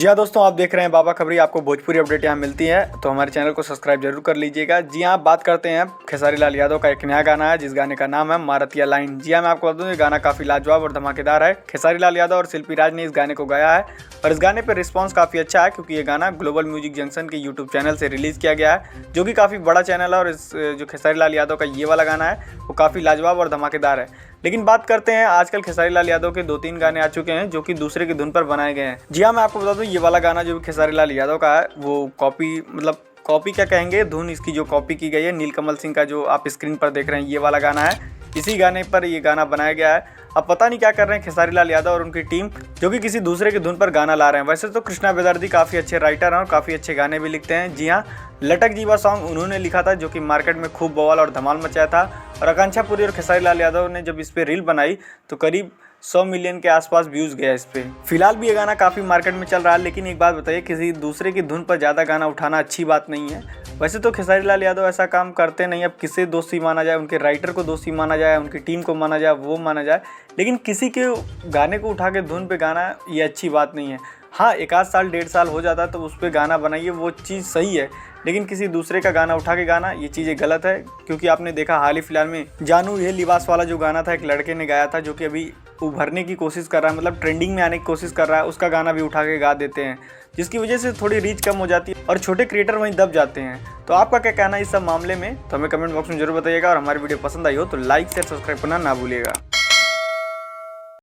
जी हाँ दोस्तों, आप देख रहे हैं बाबा खबरी। आपको भोजपुरी अपडेट यहाँ मिलती है तो हमारे चैनल को सब्सक्राइब जरूर कर लीजिएगा। जी हाँ, बात करते हैं खेसारी लाल यादव का एक नया गाना है जिस गाने का नाम है मारतिया लाइन। जी हाँ, मैं आपको बता दूं ये गाना काफ़ी लाजवाब और धमाकेदार है। खेसारी लाल यादव और शिल्पी राज ने इस गाने को गाया है और इस गाने पर रिस्पॉन्स काफ़ी अच्छा है क्योंकि ये गाना ग्लोबल म्यूजिक जंक्शन के यूट्यूब चैनल से रिलीज़ किया गया है जो कि काफ़ी बड़ा चैनल है। और इस जो खेसारी लाल यादव का ये वाला गाना है वो काफ़ी लाजवाब और धमाकेदार है। लेकिन बात करते हैं, आजकल खेसारी लाल यादव के 2-3 गाने आ चुके हैं जो कि दूसरे की धुन पर बनाए गए हैं। जी हाँ, मैं आपको बता दूं ये वाला गाना जो खेसारी लाल यादव का है वो कॉपी क्या कहेंगे, धुन इसकी जो कॉपी की गई है नीलकमल सिंह का जो आप स्क्रीन पर देख रहे हैं ये वाला गाना है। इसी गाने पर ये गाना बनाया गया है। अब पता नहीं क्या कर रहे हैं खेसारी लाल यादव और उनकी टीम जो कि किसी दूसरे की धुन पर गाना ला रहे हैं। वैसे तो कृष्णा बेदर्दी काफ़ी अच्छे राइटर हैं और काफ़ी अच्छे गाने भी लिखते हैं। जी हाँ, लटक जीवा सॉन्ग उन्होंने लिखा था जो कि मार्केट में खूब बवाल और धमाल मचाया था। और आकांक्षा पुरी और खेसारी लाल यादव ने जब इस पर रील बनाई तो करीब 100 मिलियन के आसपास व्यूज़ गया इस पर। फिलहाल भी ये गाना काफ़ी मार्केट में चल रहा है। लेकिन एक बात बताइए, किसी दूसरे की धुन पर ज़्यादा गाना उठाना अच्छी बात नहीं है। वैसे तो खेसारी लाल यादव ऐसा काम करते नहीं। अब किसे दोषी माना जाए, उनके राइटर को दोषी माना जाए, उनकी टीम को माना जाए, वो माना जाए, लेकिन किसी के गाने को उठा के धुन पे गाना ये अच्छी बात नहीं है। हाँ, 1 आध साल 1.5 साल हो जाता है तो उस पर गाना बनाइए, वो चीज़ सही है। लेकिन किसी दूसरे का गाना उठा के गाना ये चीज़ें गलत है। क्योंकि आपने देखा हाल ही फिलहाल में जानू ये लिबास वाला जो गाना था एक लड़के ने गाया था जो कि अभी उभरने की कोशिश कर रहा है, मतलब ट्रेंडिंग में आने की कोशिश कर रहा है। उसका गाना भी उठा के गा देते हैं जिसकी वजह से थोड़ी रीच कम हो जाती है और छोटे क्रिएटर वहीं दब जाते हैं। तो आपका क्या कहना है इस सब मामले में, तो हमें कमेंट बॉक्स में जरूर बताइएगा। और हमारी वीडियो पसंद आई हो तो लाइक शेयर सब्सक्राइब करना ना भूलिएगा।